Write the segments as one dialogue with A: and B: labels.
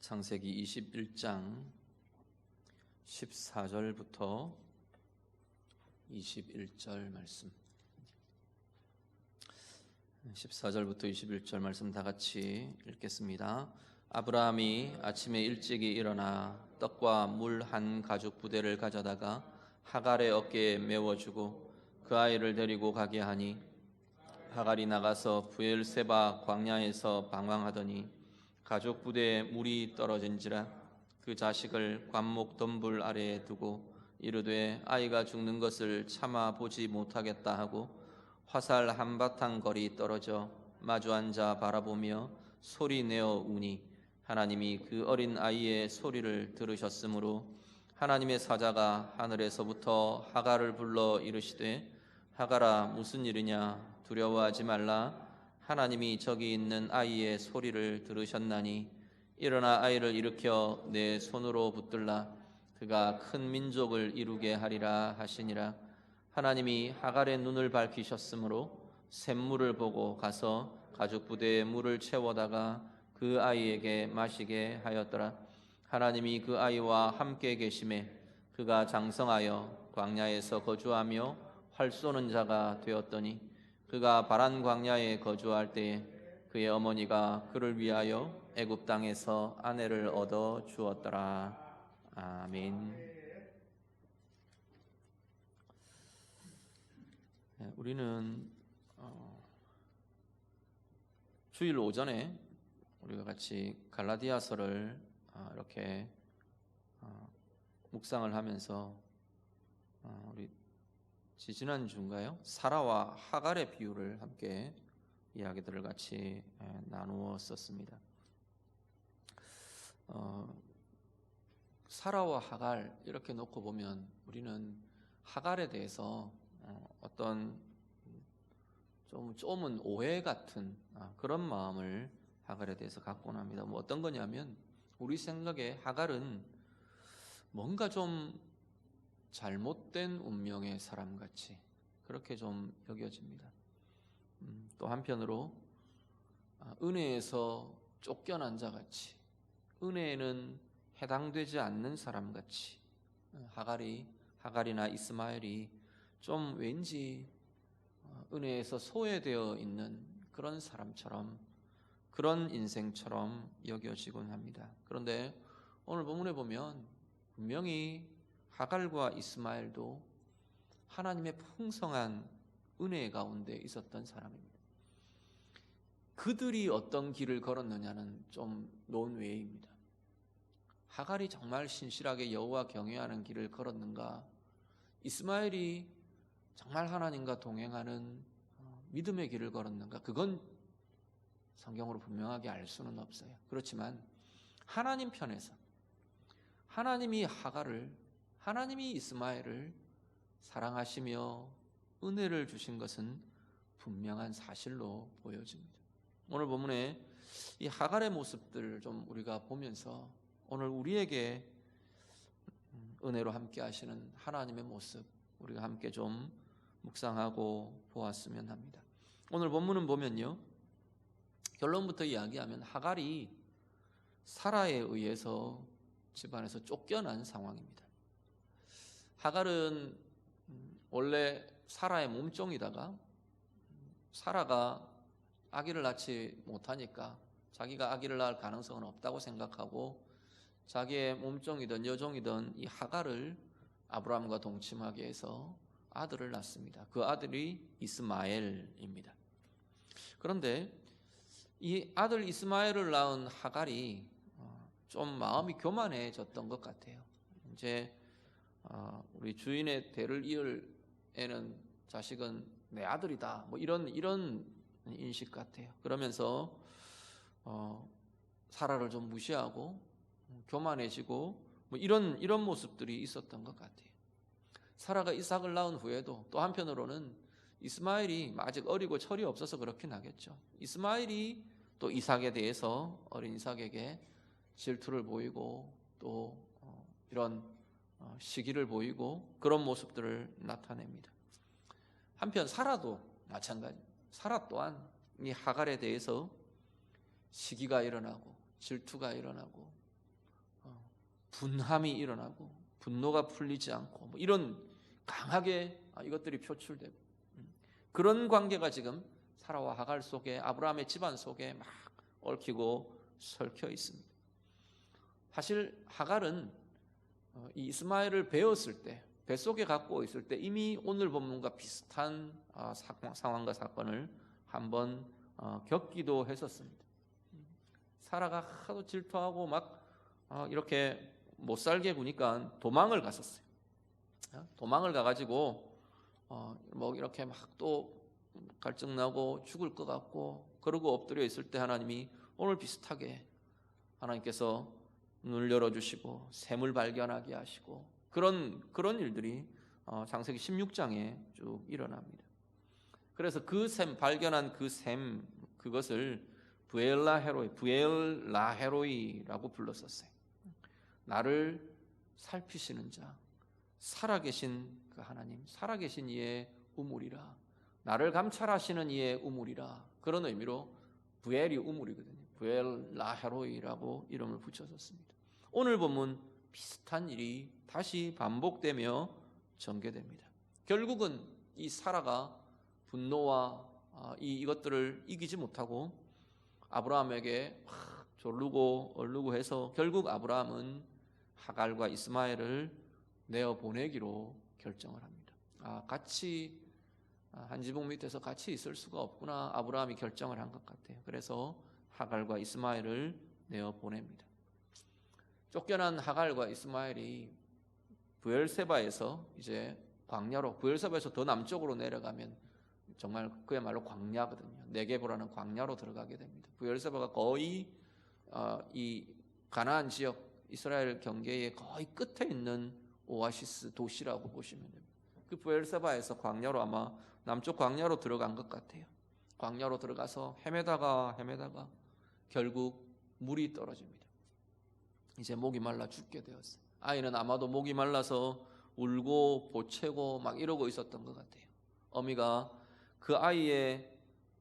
A: 창세기 21장 14절부터 21절 말씀. 14절부터 21절 말씀 다 같이 읽겠습니다. 아브라함이 아침에 일찍이 일어나 떡과 물 한 가죽 부대를 가져다가 하갈의 어깨에 메워주고 그 아이를 데리고 가게 하니 하갈이 나가서 브엘세바 광야에서 방황하더니 가죽 부대에 물이 떨어진지라 그 자식을 관목 덤불 아래에 두고 이르되 아이가 죽는 것을 참아 보지 못하겠다 하고 화살 한바탕 거리 떨어져 마주 앉아 바라보며 소리 내어 우니 하나님이 그 어린 아이의 소리를 들으셨으므로 하나님의 사자가 하늘에서부터 하갈을 불러 이르시되 하갈아 무슨 일이냐 두려워하지 말라 하나님이 저기 있는 아이의 소리를 들으셨나니 일어나 아이를 일으켜 내 손으로 붙들라 그가 큰 민족을 이루게 하리라 하시니라. 하나님이 하갈의 눈을 밝히셨으므로 샘물을 보고 가서 가죽 부대에 물을 채워다가 그 아이에게 마시게 하였더라. 하나님이 그 아이와 함께 계심에 그가 장성하여 광야에서 거주하며 활 쏘는 자가 되었더니 그가 바란 광야에 거주할 때에 그의 어머니가 그를 위하여 애굽 땅에서 아내를 얻어 주었더라. 아멘. 우리는 주일 오전에 우리가 같이 갈라디아서를 이렇게 묵상을 하면서 우리 지지난주인가요? 사라와 하갈의 비유를 함께 이야기들을 같이 나누었었습니다. 사라와 하갈 이렇게 놓고 보면 우리는 하갈에 대해서 어떤 좀 오해 같은 그런 마음을 하갈에 대해서 갖곤 합니다. 뭐 어떤 거냐면 우리 생각에 하갈은 뭔가 좀 잘못된 운명의 사람같이 그렇게 좀 여겨집니다. 또 한편으로 은혜에서 쫓겨난 자같이 은혜에는 해당되지 않는 사람같이 하갈이나 이스마엘이 좀 왠지 은혜에서 소외되어 있는 그런 사람처럼 그런 인생처럼 여겨지곤 합니다. 그런데 오늘 본문에 보면 분명히 하갈과 이스마엘도 하나님의 풍성한 은혜 가운데 있었던 사람입니다. 그들이 어떤 길을 걸었느냐는 좀 논외입니다. 하갈이 정말 신실하게 여호와 경외하는 길을 걸었는가? 이스마엘이 정말 하나님과 동행하는 믿음의 길을 걸었는가? 그건 성경으로 분명하게 알 수는 없어요. 그렇지만 하나님 편에서 하나님이 이스마엘을 사랑하시며 은혜를 주신 것은 분명한 사실로 보여집니다. 오늘 본문에 이 하갈의 모습들을 좀 우리가 보면서 오늘 우리에게 은혜로 함께 하시는 하나님의 모습 우리가 함께 좀 묵상하고 보았으면 합니다. 오늘 본문은 보면요, 결론부터 이야기하면 하갈이 사라에 의해서 집안에서 쫓겨난 상황입니다. 하갈은 원래 사라의 몸종이다가 사라가 아기를 낳지 못하니까 자기가 아기를 낳을 가능성은 없다고 생각하고 자기의 몸종이든 여종이든 이 하갈을 아브라함과 동침하게 해서 아들을 낳습니다. 그 아들이 이스마엘입니다. 그런데 이 아들 이스마엘을 낳은 하갈이 좀 마음이 교만해졌던 것 같아요. 이제 우리 주인의 대를 이을 애는 자식은 내 아들이다. 뭐 이런 인식 같아요. 그러면서 사라를 좀 무시하고 교만해지고 뭐 이런 모습들이 있었던 것 같아요. 사라가 이삭을 낳은 후에도 또 한편으로는 이스마엘이 아직 어리고 철이 없어서 그렇긴 하겠죠. 이스마엘이 또 이삭에 대해서 어린 이삭에게 질투를 보이고 또 이런 시기를 보이고 그런 모습들을 나타냅니다. 한편 사라도 마찬가지. 사라 또한 이 하갈에 대해서 시기가 일어나고 질투가 일어나고 분함이 일어나고 분노가 풀리지 않고 뭐 이런 강하게 이것들이 표출되고 그런 관계가 지금 사라와 하갈 속에 아브라함의 집안 속에 막 얽히고 설켜 있습니다. 사실 하갈은 이 이스마엘을 배웠을 때 뱃속에 갖고 있을 때 이미 오늘 본문과 비슷한 상황과 사건을 한번 겪기도 했었습니다. 사라가 하도 질투하고 막 이렇게 못 살게 구니까 도망을 갔었어요. 도망을 가가지고 뭐 이렇게 막 또 갈증 나고 죽을 것 같고 그러고 엎드려 있을 때 하나님이 오늘 비슷하게 하나님께서 눈을 열어주시고 샘을 발견하게 하시고 그런 일들이 창세기 16장에 쭉 일어납니다. 그래서 그 샘 발견한 그 샘 그것을 부엘라헤로이라고 불렀었어요. 나를 살피시는 자, 살아계신 그 하나님, 살아계신 이의 우물이라, 나를 감찰하시는 이의 우물이라, 그런 의미로 부엘이 우물이거든요. 부엘라헤로이라고 이름을 붙여줬습니다. 오늘 본문 비슷한 일이 다시 반복되며 전개됩니다. 결국은 이 사라가 분노와 이것들을 이기지 못하고 아브라함에게 막 졸르고 얼르고 해서 결국 아브라함은 하갈과 이스마엘을 내어 보내기로 결정을 합니다. 같이 한 지붕 밑에서 같이 있을 수가 없구나. 아브라함이 결정을 한 것 같아요. 그래서 하갈과 이스마엘을 내어 보냅니다. 쫓겨난 하갈과 이스마엘이 부엘세바에서 이제 광야로, 부엘세바에서 더 남쪽으로 내려가면 정말 그야말로 광야거든요. 네게보라는 광야로 들어가게 됩니다. 부엘세바가 거의 이 가나안 지역 이스라엘 경계의 거의 끝에 있는 오아시스 도시라고 보시면 됩니다. 그 부엘세바에서 광야로 아마 남쪽 광야로 들어간 것 같아요. 광야로 들어가서 헤매다가 결국 물이 떨어집니다. 이제 목이 말라 죽게 되었어요. 아이는 아마도 목이 말라서 울고 보채고 막 이러고 있었던 것 같아요. 어미가 그 아이의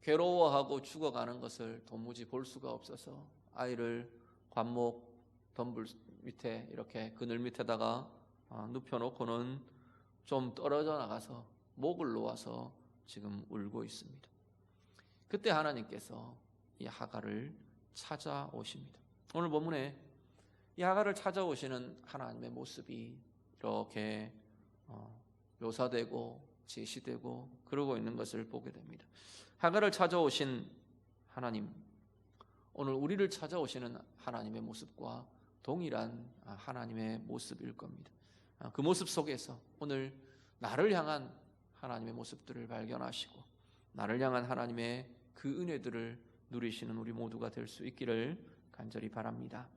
A: 괴로워하고 죽어가는 것을 도무지 볼 수가 없어서 아이를 관목 덤불 밑에 이렇게 그늘 밑에다가 눕혀놓고는 좀 떨어져 나가서 목을 놓아서 지금 울고 있습니다. 그때 하나님께서 이 하갈을 찾아오십니다. 오늘 본문에 이 하갈을 찾아오시는 하나님의 모습이 이렇게 묘사되고 제시되고 그러고 있는 것을 보게 됩니다. 하갈을 찾아오신 하나님, 오늘 우리를 찾아오시는 하나님의 모습과 동일한 하나님의 모습일 겁니다. 그 모습 속에서 오늘 나를 향한 하나님의 모습들을 발견하시고 나를 향한 하나님의 그 은혜들을 누리시는 우리 모두가 될 수 있기를 간절히 바랍니다.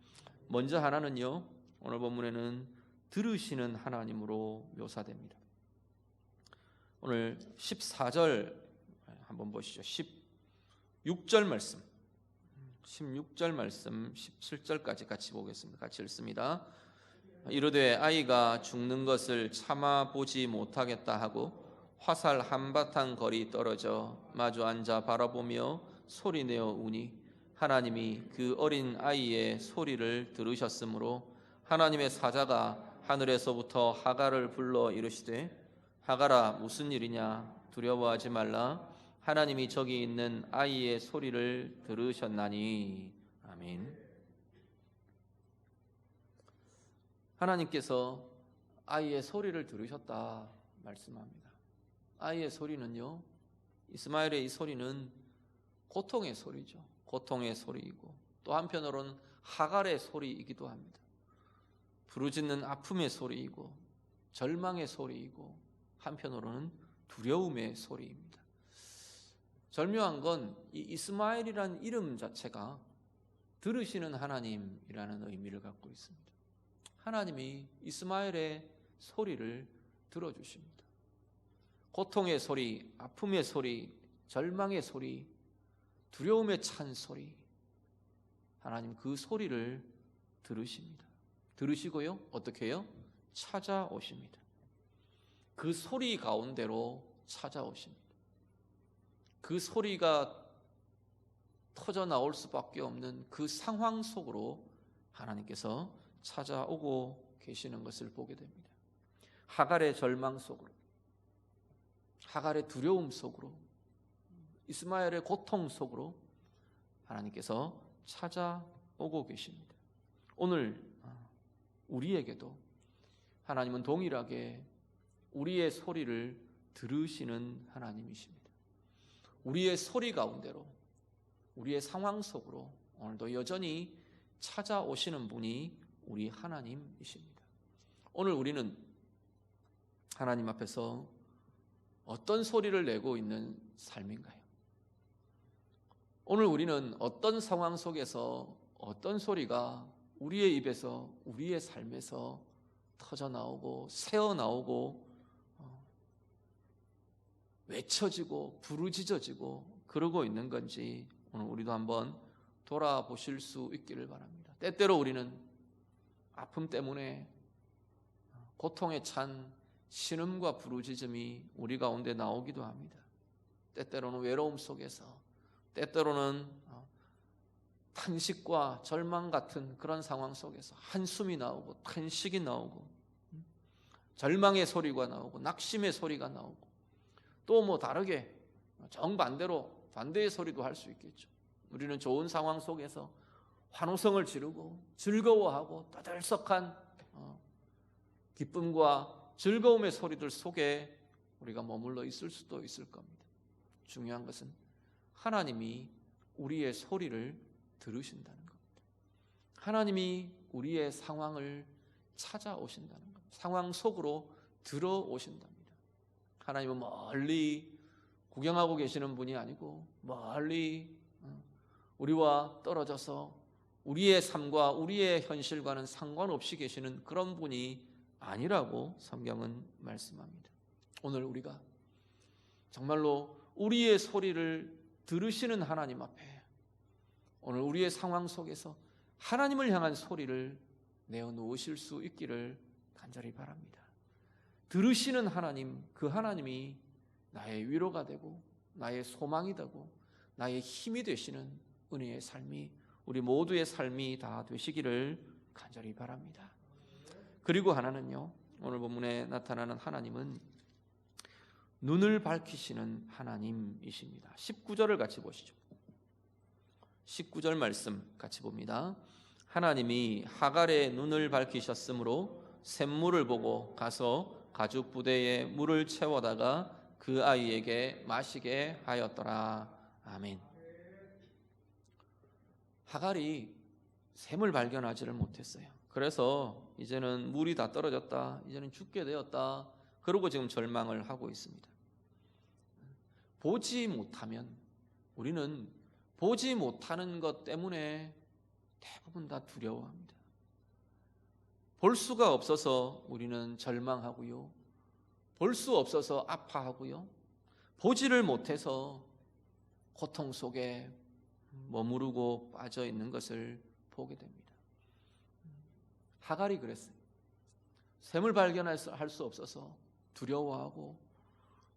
A: 먼저 하나는요, 오늘 본문에는 들으시는 하나님으로 묘사됩니다. 오늘 14절 한번 보시죠. 16절 말씀, 16절 말씀 17절까지 같이 보겠습니다. 같이 읽습니다. 이르되 아이가 죽는 것을 참아 보지 못하겠다 하고 화살 한바탕 거리 떨어져 마주 앉아 바라보며 소리내어 우니 하나님이 그 어린 아이의 소리를 들으셨으므로 하나님의 사자가 하늘에서부터 하갈을 불러 이르시되 하갈아 무슨 일이냐 두려워하지 말라 하나님이 저기 있는 아이의 소리를 들으셨나니. 아멘. 하나님께서 아이의 소리를 들으셨다 말씀합니다. 아이의 소리는요, 이스마엘의 이 소리는 고통의 소리죠. 고통의 소리이고 또 한편으로는 하갈의 소리이기도 합니다. 부르짖는 아픔의 소리이고 절망의 소리이고 한편으로는 두려움의 소리입니다. 절묘한 건 이 이스마엘이라는 이름 자체가 들으시는 하나님이라는 의미를 갖고 있습니다. 하나님이 이스마엘의 소리를 들어주십니다. 고통의 소리, 아픔의 소리, 절망의 소리, 두려움에 찬 소리, 하나님 그 소리를 들으십니다. 들으시고요, 어떻게 해요? 찾아오십니다. 그 소리 가운데로 찾아오십니다. 그 소리가 터져 나올 수밖에 없는 그 상황 속으로 하나님께서 찾아오고 계시는 것을 보게 됩니다. 하갈의 절망 속으로, 하갈의 두려움 속으로, 이스마엘의 고통 속으로 하나님께서 찾아오고 계십니다. 오늘 우리에게도 하나님은 동일하게 우리의 소리를 들으시는 하나님이십니다. 우리의 소리 가운데로, 우리의 상황 속으로 오늘도 여전히 찾아오시는 분이 우리 하나님이십니다. 오늘 우리는 하나님 앞에서 어떤 소리를 내고 있는 삶인가요? 오늘 우리는 어떤 상황 속에서 어떤 소리가 우리의 입에서, 우리의 삶에서 터져 나오고 새어 나오고 외쳐지고 부르짖어지고 그러고 있는 건지 오늘 우리도 한번 돌아보실 수 있기를 바랍니다. 때때로 우리는 아픔 때문에 고통에 찬 신음과 부르짖음이 우리 가운데 나오기도 합니다. 때때로는 외로움 속에서, 때때로는 탄식과 절망 같은 그런 상황 속에서 한숨이 나오고 탄식이 나오고 절망의 소리가 나오고 낙심의 소리가 나오고 또 다르게 정반대로 반대의 소리도 할 수 있겠죠. 우리는 좋은 상황 속에서 환호성을 지르고 즐거워하고 떠들썩한 기쁨과 즐거움의 소리들 속에 우리가 머물러 있을 수도 있을 겁니다. 중요한 것은 하나님이 우리의 소리를 들으신다는 겁니다. 하나님이 우리의 상황을 찾아오신다는 겁니다. 상황 속으로 들어오신답니다. 하나님은 멀리 구경하고 계시는 분이 아니고 멀리 우리와 떨어져서 우리의 삶과 우리의 현실과는 상관없이 계시는 그런 분이 아니라고 성경은 말씀합니다. 오늘 우리가 정말로 우리의 소리를 들으시는 하나님 앞에 오늘 우리의 상황 속에서 하나님을 향한 소리를 내어놓으실 수 있기를 간절히 바랍니다. 들으시는 하나님, 그 하나님이 나의 위로가 되고 나의 소망이 되고 나의 힘이 되시는 은혜의 삶이 우리 모두의 삶이 다 되시기를 간절히 바랍니다. 그리고 하나는요, 오늘 본문에 나타나는 하나님은 눈을 밝히시는 하나님이십니다. 19절을 같이 보시죠. 19절 말씀 같이 봅니다. 하나님이 하갈의 눈을 밝히셨으므로 샘물을 보고 가서 가죽 부대에 물을 채워다가 그 아이에게 마시게 하였더라. 아멘. 하갈이 샘을 발견하지를 못했어요. 그래서 이제는 물이 다 떨어졌다, 이제는 죽게 되었다, 그러고 지금 절망을 하고 있습니다. 보지 못하면, 우리는 보지 못하는 것 때문에 대부분 다 두려워합니다. 볼 수가 없어서 우리는 절망하고요, 볼 수 없어서 아파하고요, 보지를 못해서 고통 속에 머무르고 빠져 있는 것을 보게 됩니다. 하갈이 그랬어요. 샘을 발견할 수 없어서 두려워하고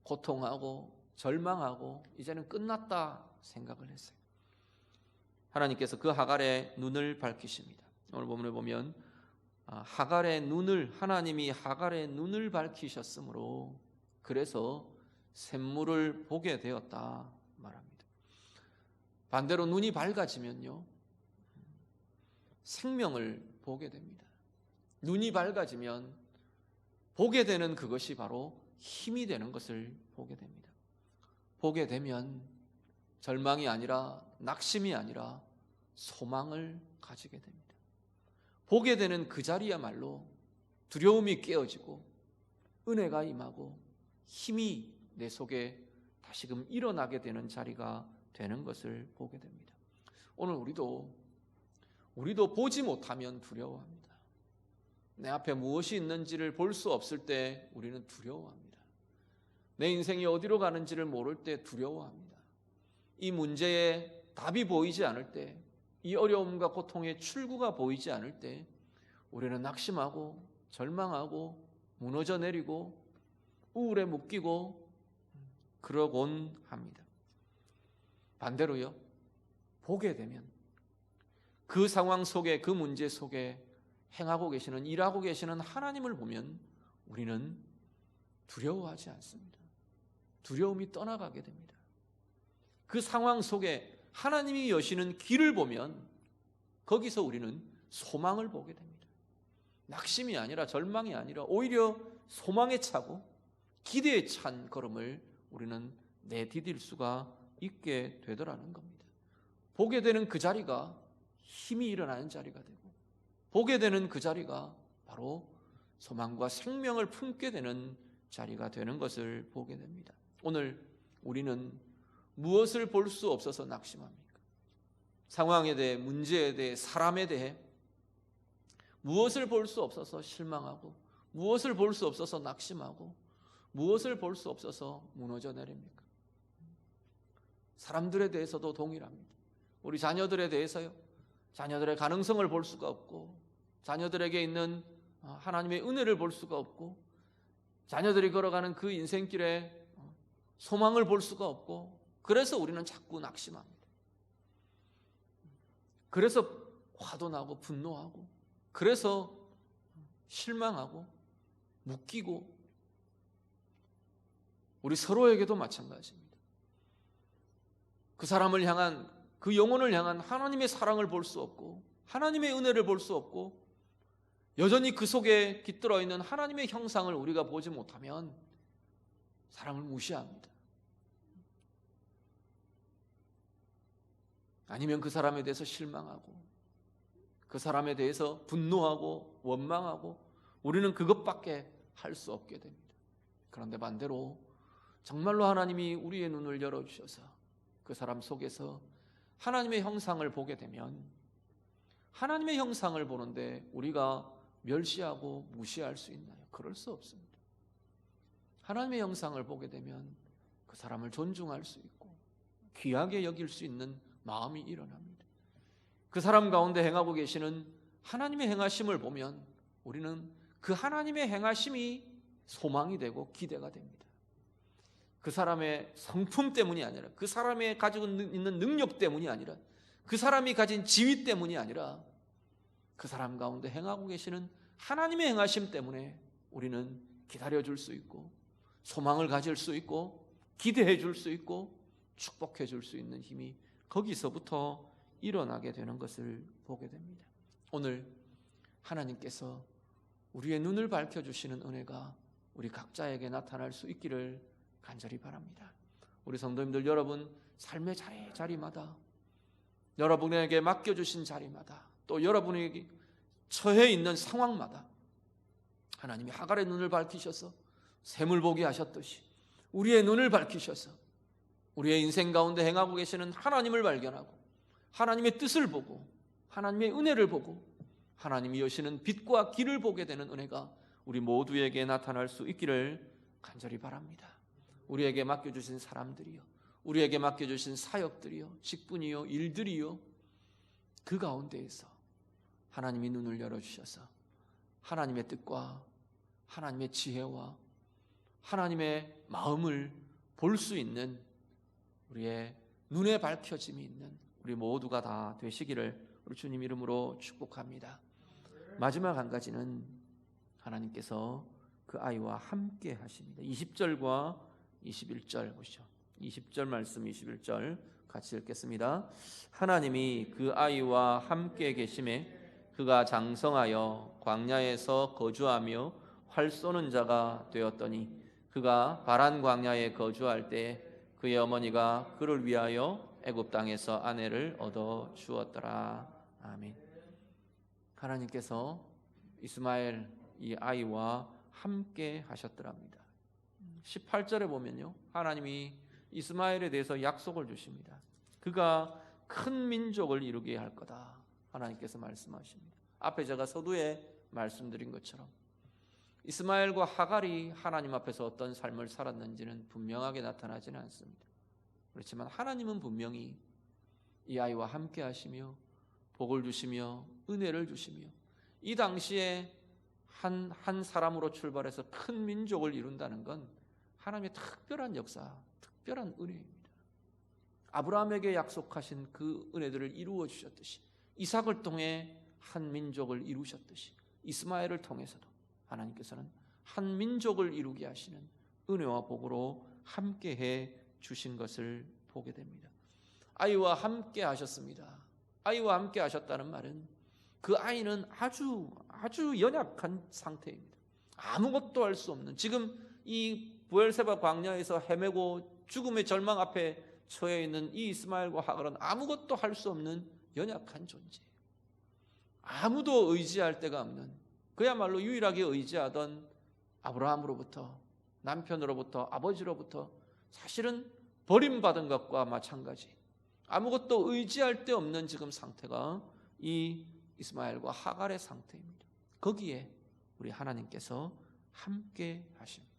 A: 고통하고 절망하고 이제는 끝났다 생각을 했어요. 하나님께서 그 하갈의 눈을 밝히십니다. 오늘 본문에 보면 하갈의 눈을, 하나님이 하갈의 눈을 밝히셨으므로 그래서 샘물을 보게 되었다 말합니다. 반대로 눈이 밝아지면요, 생명을 보게 됩니다. 눈이 밝아지면 보게 되는 그것이 바로 힘이 되는 것을 보게 됩니다. 보게 되면 절망이 아니라, 낙심이 아니라 소망을 가지게 됩니다. 보게 되는 그 자리야말로 두려움이 깨어지고 은혜가 임하고 힘이 내 속에 다시금 일어나게 되는 자리가 되는 것을 보게 됩니다. 오늘 우리도 보지 못하면 두려워합니다. 내 앞에 무엇이 있는지를 볼 수 없을 때 우리는 두려워합니다. 내 인생이 어디로 가는지를 모를 때 두려워합니다. 이 문제에 답이 보이지 않을 때, 이 어려움과 고통의 출구가 보이지 않을 때 우리는 낙심하고 절망하고 무너져 내리고 우울에 묶이고 그러곤 합니다. 반대로요, 보게 되면 그 상황 속에, 그 문제 속에 행하고 계시는, 일하고 계시는 하나님을 보면 우리는 두려워하지 않습니다. 두려움이 떠나가게 됩니다. 그 상황 속에 하나님이 여시는 길을 보면 거기서 우리는 소망을 보게 됩니다. 낙심이 아니라, 절망이 아니라 오히려 소망에 차고 기대에 찬 걸음을 우리는 내디딜 수가 있게 되더라는 겁니다. 보게 되는 그 자리가 힘이 일어나는 자리가 되고, 보게 되는 그 자리가 바로 소망과 생명을 품게 되는 자리가 되는 것을 보게 됩니다. 오늘 우리는 무엇을 볼 수 없어서 낙심합니까? 상황에 대해, 문제에 대해, 사람에 대해 무엇을 볼 수 없어서 실망하고, 무엇을 볼 수 없어서 낙심하고, 무엇을 볼 수 없어서 무너져 내립니까? 사람들에 대해서도 동일합니다. 우리 자녀들에 대해서요, 자녀들의 가능성을 볼 수가 없고, 자녀들에게 있는 하나님의 은혜를 볼 수가 없고, 자녀들이 걸어가는 그 인생길에 소망을 볼 수가 없고, 그래서 우리는 자꾸 낙심합니다. 그래서 화도 나고 분노하고, 그래서 실망하고 묶이고, 우리 서로에게도 마찬가지입니다. 그 사람을 향한, 그 영혼을 향한 하나님의 사랑을 볼 수 없고, 하나님의 은혜를 볼 수 없고, 여전히 그 속에 깃들어 있는 하나님의 형상을 우리가 보지 못하면 사람을 무시합니다. 아니면 그 사람에 대해서 실망하고, 그 사람에 대해서 분노하고 원망하고, 우리는 그것밖에 할 수 없게 됩니다. 그런데 반대로 정말로 하나님이 우리의 눈을 열어주셔서 그 사람 속에서 하나님의 형상을 보게 되면, 하나님의 형상을 보는데 우리가 멸시하고 무시할 수 있나요? 그럴 수 없습니다. 하나님의 형상을 보게 되면 그 사람을 존중할 수 있고 귀하게 여길 수 있는 마음이 일어납니다. 그 사람 가운데 행하고 계시는 하나님의 행하심을 보면 우리는 그 하나님의 행하심이 소망이 되고 기대가 됩니다. 그 사람의 성품 때문이 아니라, 그 사람이 가지고 있는 능력 때문이 아니라, 그 사람이 가진 지위 때문이 아니라, 그 사람 가운데 행하고 계시는 하나님의 행하심 때문에 우리는 기다려줄 수 있고, 소망을 가질 수 있고, 기대해 줄 수 있고, 축복해 줄 수 있는 힘이 거기서부터 일어나게 되는 것을 보게 됩니다. 오늘 하나님께서 우리의 눈을 밝혀주시는 은혜가 우리 각자에게 나타날 수 있기를 간절히 바랍니다. 우리 성도님들, 여러분 삶의 자리마다, 여러분에게 맡겨주신 자리마다, 또 여러분에게 처해 있는 상황마다 하나님이 하갈의 눈을 밝히셔서 샘을 보게 하셨듯이 우리의 눈을 밝히셔서 우리의 인생 가운데 행하고 계시는 하나님을 발견하고, 하나님의 뜻을 보고, 하나님의 은혜를 보고, 하나님이 여시는 빛과 길을 보게 되는 은혜가 우리 모두에게 나타날 수 있기를 간절히 바랍니다. 우리에게 맡겨주신 사람들이요, 우리에게 맡겨주신 사역들이요, 직분이요, 일들이요, 그 가운데에서 하나님이 눈을 열어주셔서 하나님의 뜻과 하나님의 지혜와 하나님의 마음을 볼 수 있는, 우리의 눈에 밝혀짐이 있는 우리 모두가 다 되시기를 우리 주님 이름으로 축복합니다. 마지막 한 가지는 하나님께서 그 아이와 함께 하십니다. 20절과 21절 보시죠. 20절 말씀, 21절 같이 읽겠습니다. 하나님이 그 아이와 함께 계심에 그가 장성하여 광야에서 거주하며 활 쏘는 자가 되었더니, 그가 바란 광야에 거주할 때 그의 어머니가 그를 위하여 애굽 땅에서 아내를 얻어 주었더라. 아멘. 하나님께서 이스마엘, 이 아이와 함께 하셨더랍니다. 18절에 보면요, 하나님이 이스마엘에 대해서 약속을 주십니다. 그가 큰 민족을 이루게 할 거다, 하나님께서 말씀하십니다. 앞에 제가 서두에 말씀드린 것처럼 이스마엘과 하갈이 하나님 앞에서 어떤 삶을 살았는지는 분명하게 나타나지는 않습니다. 그렇지만 하나님은 분명히 이 아이와 함께 하시며 복을 주시며 은혜를 주시며, 이 당시에 한 사람으로 출발해서 큰 민족을 이룬다는 건 하나님의 특별한 역사, 특별한 은혜입니다. 아브라함에게 약속하신 그 은혜들을 이루어 주셨듯이, 이삭을 통해 한 민족을 이루셨듯이, 이스마엘을 통해서도 하나님께서는 한 민족을 이루게 하시는 은혜와 복으로 함께해 주신 것을 보게 됩니다. 아이와 함께 하셨습니다. 아이와 함께 하셨다는 말은 그 아이는 아주 연약한 상태입니다. 아무것도 할 수 없는, 지금 이 부엘세바 광야에서 헤매고 죽음의 절망 앞에 처해 있는 이 이스마엘과 하갈은 아무것도 할 수 없는 연약한 존재, 아무도 의지할 데가 없는, 그야말로 유일하게 의지하던 아브라함으로부터, 남편으로부터, 아버지로부터 사실은 버림받은 것과 마찬가지, 아무것도 의지할 데 없는 지금 상태가 이 이스마엘과 하갈의 상태입니다. 거기에 우리 하나님께서 함께 하십니다.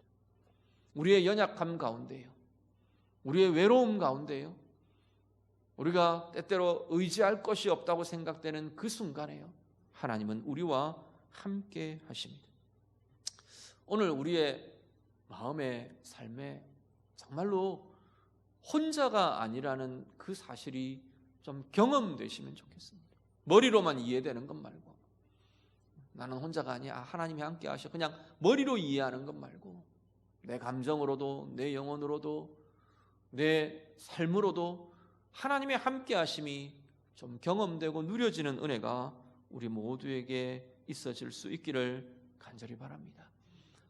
A: 우리의 연약함 가운데요, 우리의 외로움 가운데요, 우리가 때때로 의지할 것이 없다고 생각되는 그 순간에요, 하나님은 우리와 함께 하십니다. 오늘 우리의 마음의 삶에 정말로 혼자가 아니라는 그 사실이 좀 경험되시면 좋겠습니다. 머리로만 이해되는 것 말고, 나는 혼자가 아니야, 하나님이 함께 하셔, 그냥 머리로 이해하는 것 말고 내 감정으로도, 내 영혼으로도, 내 삶으로도 하나님의 함께 하심이 좀 경험되고 누려지는 은혜가 우리 모두에게 있어질 수 있기를 간절히 바랍니다.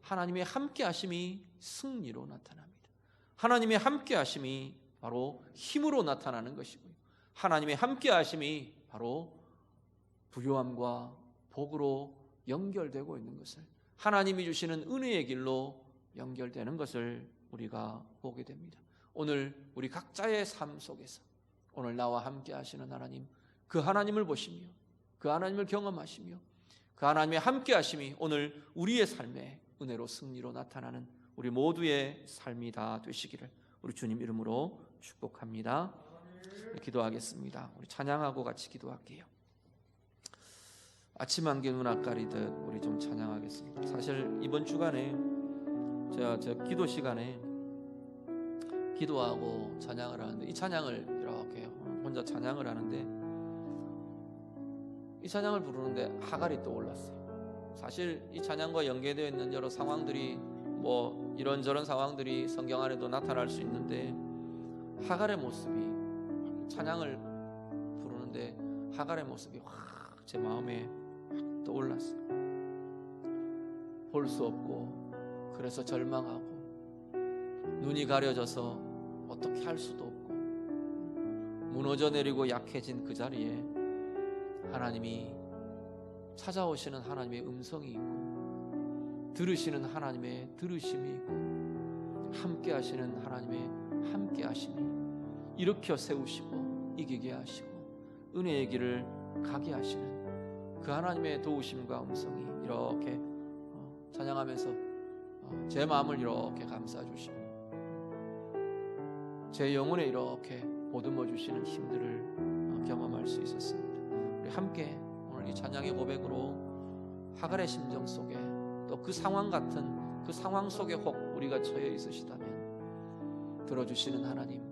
A: 하나님의 함께 하심이 승리로 나타납니다. 하나님의 함께 하심이 바로 힘으로 나타나는 것이고요, 하나님의 함께 하심이 바로 부요함과 복으로 연결되고 있는 것을, 하나님이 주시는 은혜의 길로 연결되는 것을 우리가 보게 됩니다. 오늘 우리 각자의 삶 속에서 오늘 나와 함께 하시는 하나님, 그 하나님을 보시며 그 하나님을 경험하시며 그 하나님의 함께 하심이 오늘 우리의 삶에 은혜로 승리로 나타나는 우리 모두의 삶이 다 되시기를 우리 주님 이름으로 축복합니다. 기도하겠습니다. 우리 찬양하고 같이 기도할게요. 아침 안개 눈앞 가리듯 우리 좀 찬양하겠습니다. 사실 이번 주간에 제가 기도 시간에 기도하고 찬양을 하는데, 이 찬양을 이렇게 혼자 찬양을 하는데, 이 찬양을 부르는데 하갈이 떠올랐어요. 사실 이 찬양과 연계되어 있는 여러 상황들이 뭐 이런저런 상황들이 성경 안에도 나타날 수 있는데, 하갈의 모습이, 찬양을 부르는데 하갈의 모습이 확 제 마음에 떠올랐어요. 볼 수 없고 그래서 절망하고 눈이 가려져서 어떻게 할 수도 없고 무너져 내리고 약해진 그 자리에 하나님이 찾아오시는 하나님의 음성이 있고, 들으시는 하나님의 들으심이 있고, 함께 하시는 하나님의 함께 하심이 일으켜 세우시고 이기게 하시고 은혜의 길을 가게 하시는 그 하나님의 도우심과 음성이 이렇게 찬양하면서 제 마음을 이렇게 감싸 주시고 제 영혼에 이렇게 보듬어 주시는 힘들을 경험할 수 있었습니다. 우리 함께 오늘 이 찬양의 고백으로 하갈의 심정 속에, 또 그 상황 같은 그 상황 속에 혹 우리가 처해 있으시다면 들어주시는 하나님,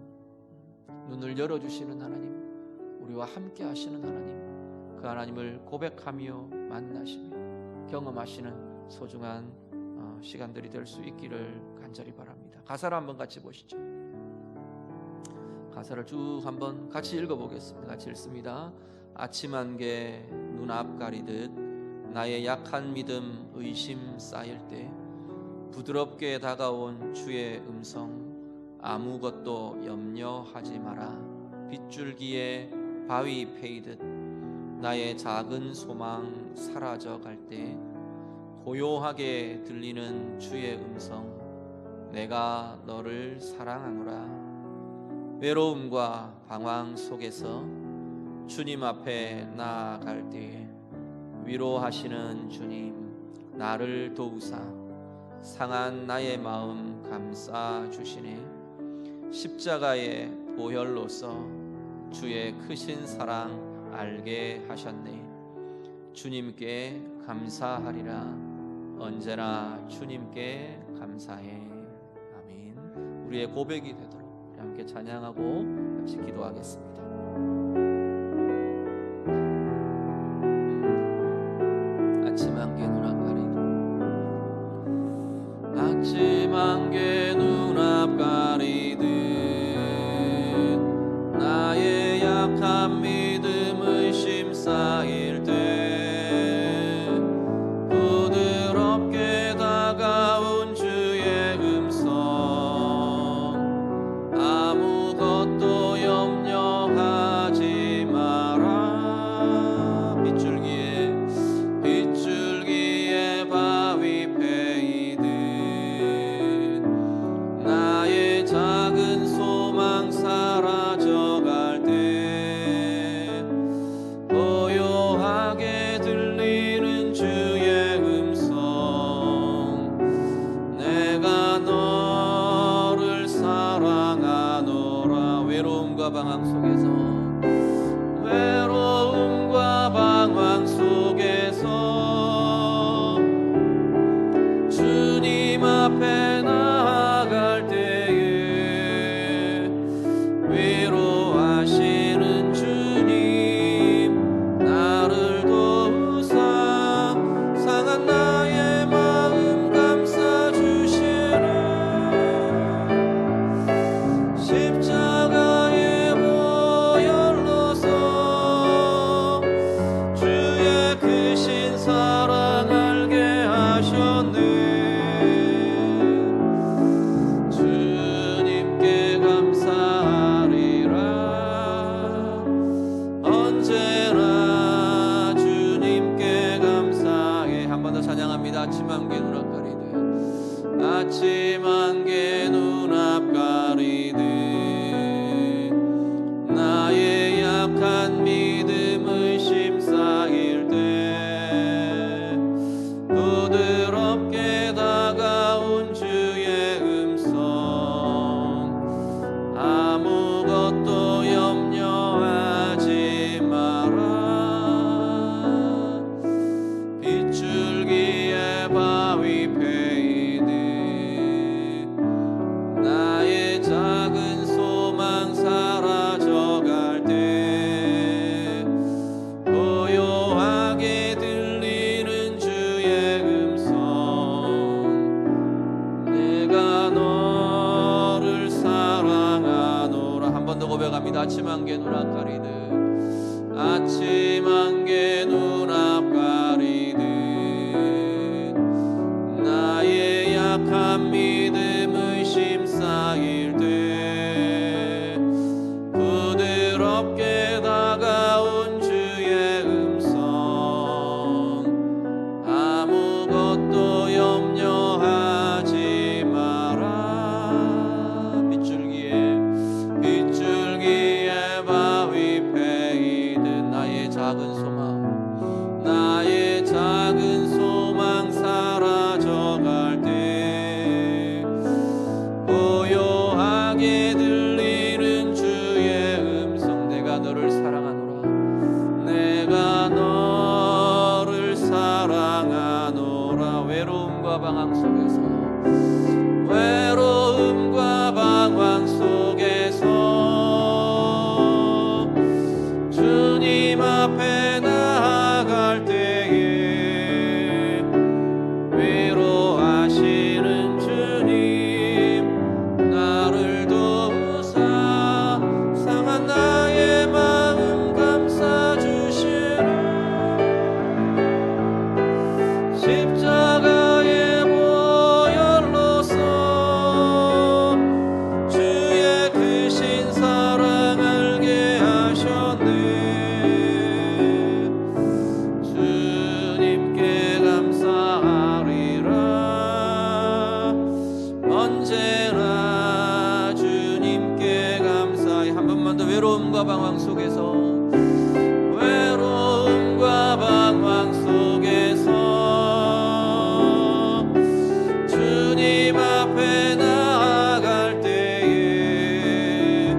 A: 눈을 열어주시는 하나님, 우리와 함께 하시는 하나님, 그 하나님을 고백하며 만나시며 경험하시는 소중한 시간들이 될 수 있기를 간절히 바랍니다. 가사를 한번 같이 보시죠. 가사를 쭉 한번 같이 읽어보겠습니다. 같이 읽습니다. 아침 안개 눈앞 가리듯 나의 약한 믿음 의심 쌓일 때 부드럽게 다가온 주의 음성, 아무것도 염려하지 마라. 빗줄기에 바위 패이듯 나의 작은 소망 사라져 갈 때 고요하게 들리는 주의 음성, 내가 너를 사랑하노라. 외로움과 방황 속에서 주님 앞에 나아갈 때에 위로하시는 주님, 나를 도우사 상한 나의 마음 감싸 주시네. 십자가의 보혈로서 주의 크신 사랑 알게 하셨네. 주님께 감사하리라. 언제나 주님께 감사해. 아멘. 우리의 고백이 되도록 우리 함께 찬양하고 같이 기도하겠습니다. 아침 안개 약한 믿음의 힘 쌓일 때 부드럽게 다가온 주의 음성 아무것도 염려하지 마라 빗줄기에 바위 패이듯 나의 작은 소망 사라져갈 때 고요하게 들리는 주의 음성 내가 너를 사랑하노라 외로움과 방황 속에서 주님 앞에 나아갈 때에 위로하시는 주님 나를 도우사 상한 나의 마음 감싸주시네 십자가의 보혈로서 주의 크신 사랑 알게 하셨네 주님께 감사하리라 언제나 주님께 감사해 한 번 더 찬양합니다. 아침 안개 눈앞 가리듯 아침 안개 눈앞 가리듯 나의 약한 믿음의 힘 쌓일 때 부드럽게 다가온 주의 음성 아무것도 염려하지 마라 빗줄기에 바위 패이듯 나의 작은 소망 사라져갈 때 고요하게 들리는 주의 음성 내가 너를 사랑하노라 한 번 더 고백합니다. 아침 안개 눈앞 가리듯 아침 안개 눈앞 가리듯 나의 약한 믿음의 힘 쌓일 때 부드럽게 다가온 주의 음성 아무것도 염려하지 마라 빗줄기에 바위 패이듯 나의 작은 소망 사라져갈 때 고요하게 들리는 주의 음성 내가 너를 사랑하노라 외로움과 방황 속에서 주님 앞에 나아갈 때에 위로하시는 주님 나를 도우사 상한 나의 마음 감싸주시네 십자가의 보혈로서 주의 크신 사랑 알게 하셨네 주님께 감사하리라 언제나 주님께 감사해 한 번만 더 외로움과 방황 속에서 주님 앞에 나아갈 때에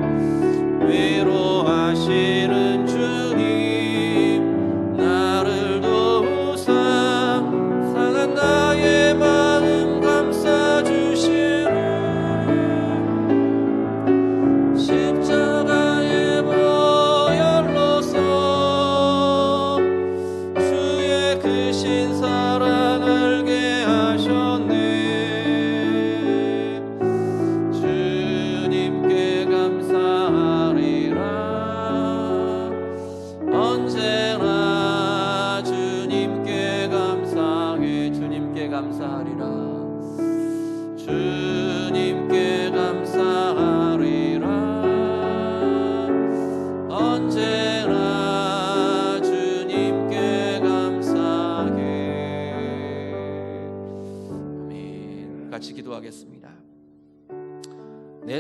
A: 위로하시는 주님 나를 도우사 상한 나의 마음 감싸주시네 십자가의 보혈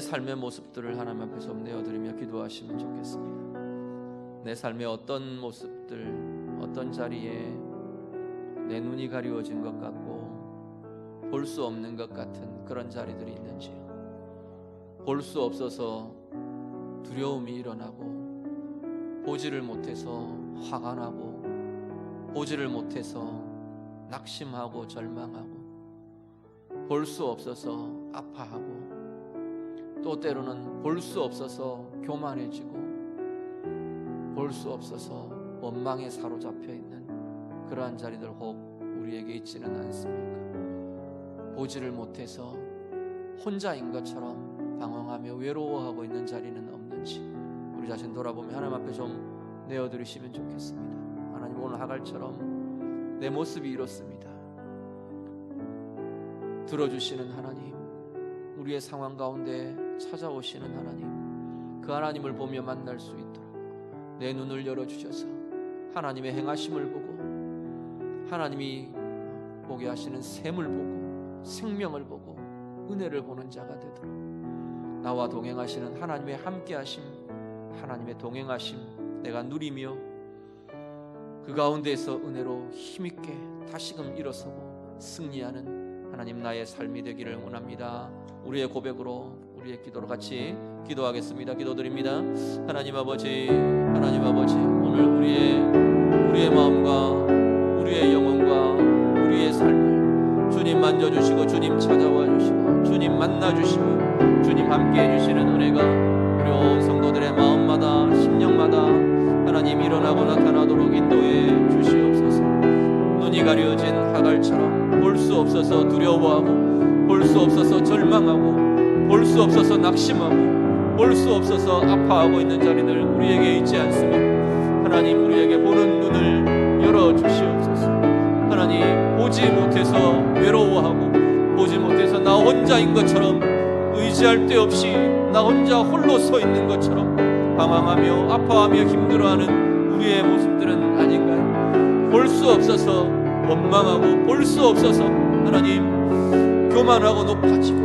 A: 삶의 모습들을 하나님 앞에 좀 내어드리며 기도하시면 좋겠습니다. 내 삶의 어떤 모습들, 어떤 자리에 내 눈이 가리워진 것 같고 볼 수 없는 것 같은 그런 자리들이 있는지요. 볼 수 없어서 두려움이 일어나고, 보지를 못해서 화가 나고, 보지를 못해서 낙심하고 절망하고, 볼 수 없어서 아파하고, 또 때로는 볼 수 없어서 교만해지고, 볼 수 없어서 원망에 사로잡혀 있는 그러한 자리들 혹 우리에게 있지는 않습니까? 보지를 못해서 혼자인 것처럼 방황하며 외로워하고 있는 자리는 없는지 우리 자신 돌아보며 하나님 앞에 좀 내어드리시면 좋겠습니다. 하나님, 오늘 하갈처럼 내 모습이 이렇습니다. 들어주시는 하나님, 우리의 상황 가운데 찾아오시는 하나님, 그 하나님을 보며 만날 수 있도록 내 눈을 열어주셔서 하나님의 행하심을 보고, 하나님이 보게 하시는 샘을 보고, 생명을 보고, 은혜를 보는 자가 되도록 나와 동행하시는 하나님의 함께하심, 하나님의 동행하심 내가 누리며 그 가운데에서 은혜로 힘있게 다시금 일어서고 승리하는 하나님 나의 삶이 되기를 원합니다. 우리의 고백으로, 우리의 기도로 같이 기도하겠습니다. 기도드립니다. 하나님 아버지, 하나님 아버지, 오늘 우리의 마음과 우리의 영혼과 우리의 삶을 주님 만져주시고, 주님 찾아와 주시고, 주님 만나주시고, 주님 함께해 주시는 은혜가 우리 온 성도들의 마음마다 심령마다 하나님 일어나고 나타나도록 인도해 주시옵소서. 눈이 가려진 하갈처럼 볼 수 없어서 두려워하고, 볼 수 없어서 절망하고, 볼 수 없어서 낙심하고, 볼 수 없어서 아파하고 있는 자리들 우리에게 있지 않습니까? 하나님, 우리에게 보는 눈을 열어주시옵소서. 하나님, 보지 못해서 외로워하고, 보지 못해서 나 혼자인 것처럼, 의지할 데 없이 나 혼자 홀로 서 있는 것처럼 방황하며 아파하며 힘들어하는 우리의 모습들은 아닌가요? 볼 수 없어서 원망하고, 볼 수 없어서 하나님 교만하고 높아지고,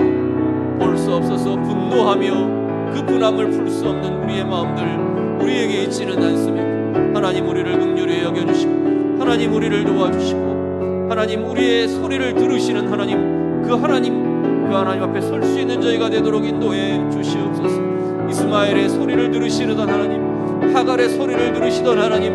A: 볼 수 없어서 분노하며 그 분함을 풀 수 없는 우리의 마음들 우리에게 있지는 않습니까? 하나님, 우리를 긍휼히 여겨주시고, 하나님 우리를 도와주시고, 하나님 우리의 소리를 들으시는 하나님, 그 하나님 앞에 설 수 있는 저희가 되도록 인도해 주시옵소서. 이스마엘의 소리를 들으시던 하나님, 하갈의 소리를 들으시던 하나님,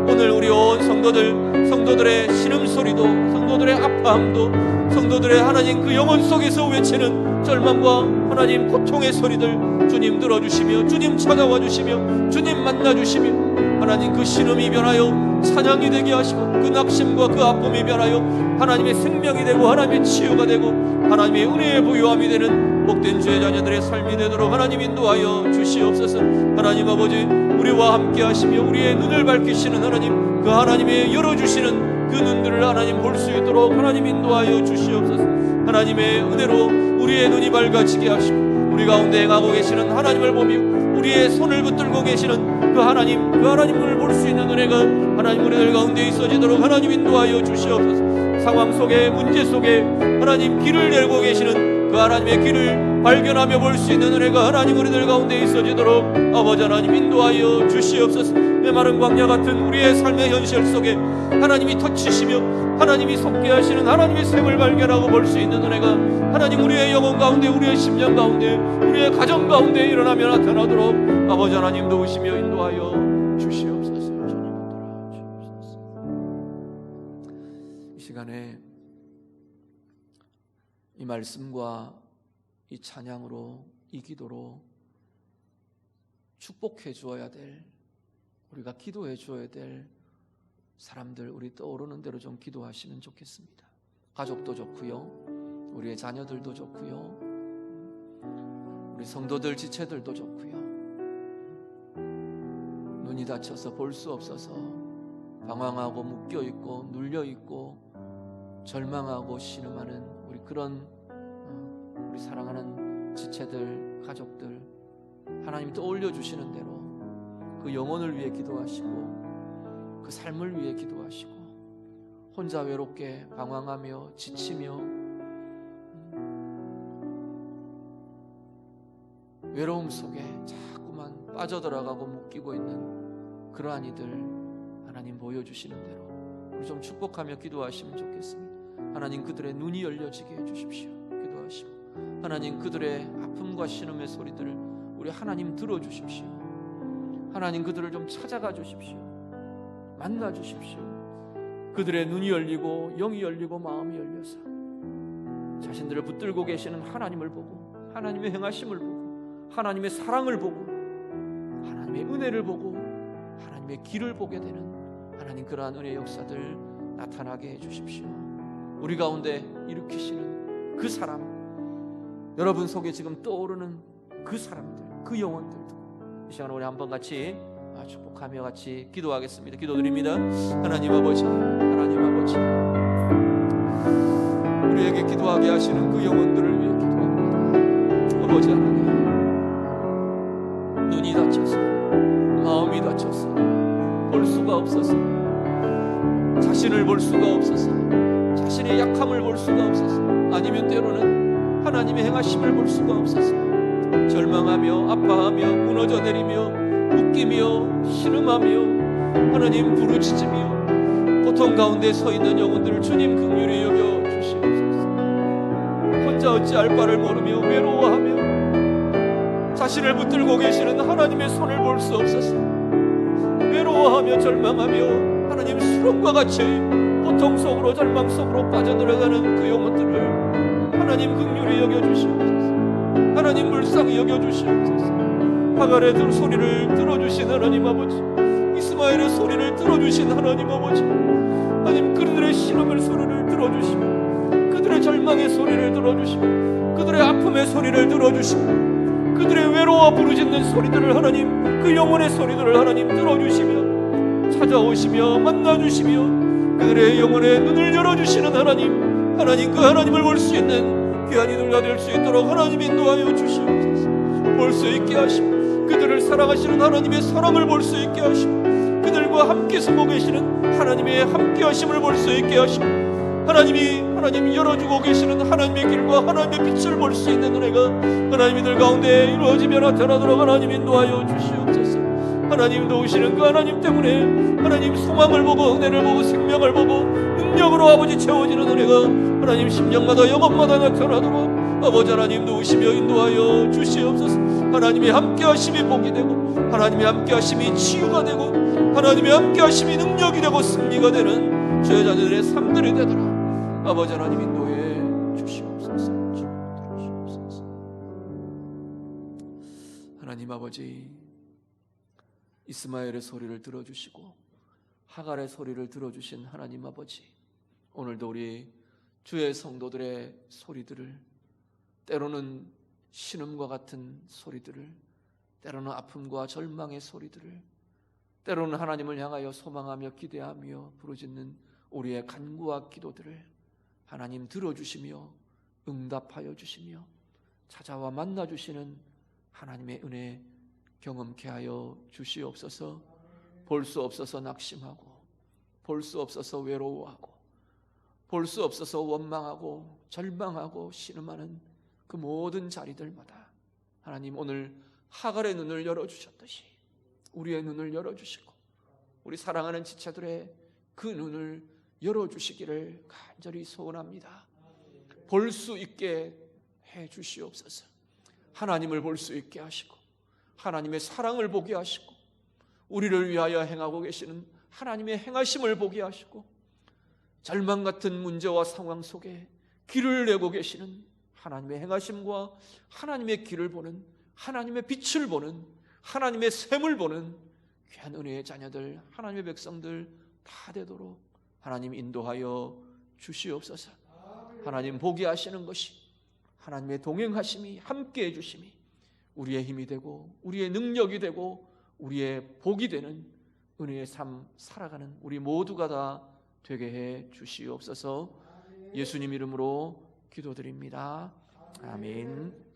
A: 오늘 우리 온 성도들의 신음소리도, 성도들의 아파함도, 성도들의 하나님 그 영혼 속에서 외치는 절망과 하나님 고통의 소리들 주님 들어주시며, 주님 찾아와 주시며, 주님 만나주시며, 하나님 그 신음이 변하여 찬양이 되게 하시고, 그 낙심과 그 아픔이 변하여 하나님의 생명이 되고, 하나님의 치유가 되고, 하나님의 은혜의 부요함이 되는 복된 주의 자녀들의 삶이 되도록 하나님 인도하여 주시옵소서. 하나님 아버지, 우리와 함께 하시며 우리의 눈을 밝히시는 하나님, 그 하나님의 열어주시는 그 눈들을 하나님 볼 수 있도록 하나님 인도하여 주시옵소서. 하나님의 은혜로 우리의 눈이 밝아지게 하시고, 우리 가운데 행하고 계시는 하나님을 보며 우리의 손을 붙들고 계시는 그 하나님을 볼 수 있는 은혜가 하나님 우리들 가운데 있어지도록 하나님 인도하여 주시옵소서. 상황 속에, 문제 속에 하나님 길을 내고 계시는 그 하나님의 길을 발견하며 볼 수 있는 은혜가 하나님 우리들 가운데 있어지도록 아버지 하나님 인도하여 주시옵소서. 메마른 광야 같은 우리의 삶의 현실 속에 하나님이 터치시며 하나님이 속게 하시는 하나님의 샘을 발견하고 볼 수 있는 은혜가 하나님 우리의 영혼 가운데, 우리의 심령 가운데, 우리의 가정 가운데 일어나며 나타나도록 아버지 하나님 도우시며 인도하여 주시옵소서. 주님 돌아주옵소서. 이 시간에 이 말씀과 이 찬양으로, 이 기도로 축복해 주어야 될, 우리가 기도해 주어야 될 사람들 우리 떠오르는 대로 좀 기도하시면 좋겠습니다. 가족도 좋고요, 우리의 자녀들도 좋고요, 우리 성도들 지체들도 좋고요. 눈이 다쳐서 볼 수 없어서 방황하고 묶여있고 눌려있고 절망하고 신음하는 우리 그런 우리 사랑하는 지체들, 가족들 하나님 떠올려 주시는 대로 그 영혼을 위해 기도하시고, 그 삶을 위해 기도하시고, 혼자 외롭게 방황하며 지치며 외로움 속에 자꾸만 빠져들어가고 묶이고 있는 그러한 이들 하나님 보여주시는 대로 우리 좀 축복하며 기도하시면 좋겠습니다. 하나님 그들의 눈이 열려지게 해주십시오. 기도하시고 하나님 그들의 아픔과 신음의 소리들을 우리 하나님 들어주십시오. 하나님 그들을 좀 찾아가 주십시오. 만나 주십시오. 그들의 눈이 열리고 영이 열리고 마음이 열려서 자신들을 붙들고 계시는 하나님을 보고 하나님의 행하심을 보고 하나님의 사랑을 보고 하나님의 은혜를 보고 하나님의 길을 보게 되는 하나님 그러한 은혜의 역사들 나타나게 해주십시오. 우리 가운데 일으키시는 그 사람, 여러분 속에 지금 떠오르는 그 사람들, 그 영혼들도 이 시간에 우리 한번 같이 축복하며 같이 기도하겠습니다. 기도드립니다. 하나님 아버지, 하나님 아버지, 우리에게 기도하게 하시는 그 영혼들을 위해 기도합니다. 아버지 하나님, 눈이 닫혀서 마음이 닫혀서 볼 수가 없어서, 자신을 볼 수가 없어서, 자신의 약함을 볼 수가 없어서, 아니면 때로는 하나님의 행하심을 볼 수가 없어서 절망하며 아파하며 무너져 내리며 묶이며 신음하며 하나님 부르짖으며 고통 가운데 서 있는 영혼들을 주님 긍휼히 여겨 주시옵소서. 혼자 어찌할 바를 모르며 외로워하며 자신을 붙들고 계시는 하나님의 손을 볼 수 없어서 외로워하며 절망하며 하나님 수렁과 같이 고통 속으로 절망 속으로 빠져들어가는 그 영혼들을 하나님 긍휼히 여겨주시옵소서. 하나님 불쌍히 여겨주시옵소서. 하갈의 소리를 들어주신 하나님 아버지, 이스마엘의 소리를 들어주신 하나님 아버지, 하나님 그들의 신음의 소리를 들어주시고 그들의 절망의 소리를 들어주시고 그들의 아픔의 소리를 들어주시고 그들의 외로워 부르짖는 소리들을 하나님 그 영혼의 소리들을 하나님 들어주시며 찾아오시며 만나주시며 그들의 영혼의 눈을 열어주시는 하나님, 하나님 그 하나님을 볼 수 있는 귀한 이들가 될 수 있도록 하나님 인도하여 주시옵소서. 볼 수 있게 하시고 그들을 사랑하시는 하나님의 사랑을 볼 수 있게 하시고 그들과 함께 서고 계시는 하나님의 함께 하심을 볼 수 있게 하시고 하나님이 열어주고 계시는 하나님의 길과 하나님의 빛을 볼 수 있는 은혜가 하나님 이들 가운데 이루어지며 나타나도록 하나님 인도하여 주시옵소서. 하나님 도우시는 그 하나님 때문에 하나님 소망을 보고 은혜를 보고 생명을 보고 능력으로 아버지 채워지는 은혜가 하나님 심령마다 영혼마다 나타나도록 아버지 하나님 도우시며 인도하여 주시옵소서. 하나님의 함께하심이 복이 되고 하나님의 함께하심이 치유가 되고 하나님의 함께하심이 능력이 되고 승리가 되는 주의 자녀들의 삶들이 되도록 아버지 하나님 인도해 주시옵소서. 하나님 아버지, 이스마엘의 소리를 들어주시고 하갈의 소리를 들어주신 하나님 아버지, 오늘도 우리 주의 성도들의 소리들을, 때로는 신음과 같은 소리들을, 때로는 아픔과 절망의 소리들을, 때로는 하나님을 향하여 소망하며 기대하며 부르짖는 우리의 간구와 기도들을 하나님 들어주시며 응답하여 주시며 찾아와 만나주시는 하나님의 은혜 경험케 하여 주시옵소서. 볼 수 없어서 낙심하고 볼 수 없어서 외로워하고 볼 수 없어서 원망하고 절망하고 신음하는 그 모든 자리들마다 하나님 오늘 하갈의 눈을 열어주셨듯이 우리의 눈을 열어주시고 우리 사랑하는 지체들의 그 눈을 열어주시기를 간절히 소원합니다. 볼 수 있게 해주시옵소서. 하나님을 볼 수 있게 하시고 하나님의 사랑을 보게 하시고 우리를 위하여 행하고 계시는 하나님의 행하심을 보게 하시고 절망 같은 문제와 상황 속에 길을 내고 계시는 하나님의 행하심과 하나님의 길을 보는 하나님의 빛을 보는 하나님의 샘을 보는 귀한 은혜의 자녀들, 하나님의 백성들 다 되도록 하나님 인도하여 주시옵소서. 하나님 보게 하시는 것이 하나님의 동행하심이 함께해 주심이 우리의 힘이 되고 우리의 능력이 되고 우리의 복이 되는 은혜의 삶 살아가는 우리 모두가 다 되게 해 주시옵소서. 예수님 이름으로 기도드립니다. 아멘.